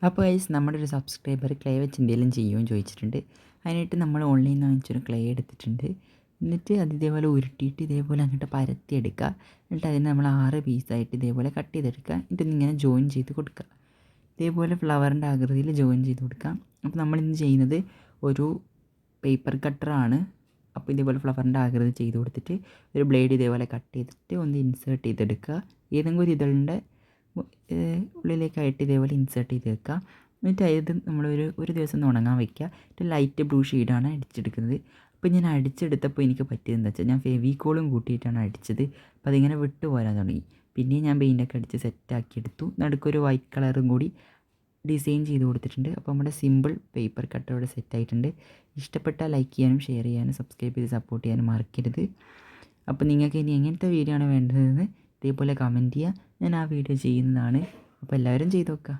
അപ്പോൾ ഗൈസ് നമ്മുടെ ഒരു സബ്സ്ക്രൈബർ ക്ലേ വെച്ച് എന്തെങ്കിലും ചെയ്യുമെന്ന് ചോദിച്ചിട്ടുണ്ട്. അതിനായിട്ട് നമ്മൾ ഓൺലൈനിൽ നിന്ന് വാങ്ങിച്ചൊരു ക്ലേ എടുത്തിട്ടുണ്ട്. എന്നിട്ട് അത് ഇതേപോലെ ഉരുട്ടിയിട്ട് ഇതേപോലെ അങ്ങോട്ട് പരത്തിയെടുക്കുക. എന്നിട്ട് അതിന് നമ്മൾ 6 പീസായിട്ട് ഇതേപോലെ കട്ട് ചെയ്തെടുക്കുക. എന്നിട്ട് ഇങ്ങനെ ജോയിൻ ചെയ്ത് കൊടുക്കുക. ഇതേപോലെ ഫ്ലവറിൻ്റെ ആകൃതിയിൽ ജോയിൻ ചെയ്ത് കൊടുക്കാം. അപ്പോൾ നമ്മളിന്ന് ചെയ്യുന്നത് ഒരു പേപ്പർ കട്ടറാണ്. അപ്പോൾ ഇതേപോലെ ഫ്ലവറിൻ്റെ ആകൃതി ചെയ്ത് കൊടുത്തിട്ട് ഒരു ബ്ലേഡ് ഇതേപോലെ കട്ട് ചെയ്തിട്ട് ഒന്ന് ഇൻസേർട്ട് ചെയ്തെടുക്കുക. ഏതെങ്കിലും ഒരു ഇതളിൻ്റെ ഉള്ളിലേക്കായിട്ട് ഇതേപോലെ ഇൻസേർട്ട് ചെയ്ത് വെക്കുക. എന്നിട്ട് ഇത് ഒരു ദിവസം ഒന്ന് ഉണങ്ങാൻ വയ്ക്കുക. ഒരു ലൈറ്റ് ബ്ലൂ ഷെയ്ഡാണ് അടിച്ചെടുക്കുന്നത്. അപ്പോൾ ഞാൻ അടിച്ചെടുത്തപ്പോൾ എനിക്ക് പറ്റിയതെന്ന് വെച്ചാൽ ഞാൻ ഫെവിക്കോളും കൂട്ടിയിട്ടാണ് അടിച്ചത്. അപ്പോൾ അതിങ്ങനെ വിട്ടു പോരാൻ തുടങ്ങി. പിന്നെ ഞാൻ പെയിൻ്റൊക്കെ അടിച്ച് സെറ്റാക്കി എടുത്തു. നടുക്കൊരു വൈറ്റ് കളറും കൂടി ഡിസൈൻ ചെയ്ത് കൊടുത്തിട്ടുണ്ട്. അപ്പോൾ നമ്മുടെ സിമ്പിൾ പേപ്പർ കട്ടർ ഇവിടെ സെറ്റായിട്ടുണ്ട്. ഇഷ്ടപ്പെട്ടാൽ ലൈക്ക് ചെയ്യാനും ഷെയർ ചെയ്യാനും സബ്സ്ക്രൈബ് ചെയ്ത് സപ്പോർട്ട് ചെയ്യാനും മറക്കരുത്. അപ്പോൾ നിങ്ങൾക്ക് ഇനി എങ്ങനത്തെ വീഡിയോ ആണ് വേണ്ടതെന്ന് ഇതേപോലെ കമൻറ്റ് ചെയ്യുക. ഞാൻ ആ വീഡിയോ ചെയ്യുന്നതാണ്. അപ്പോൾ എല്ലാവരും ചെയ്ത് നോക്കുക.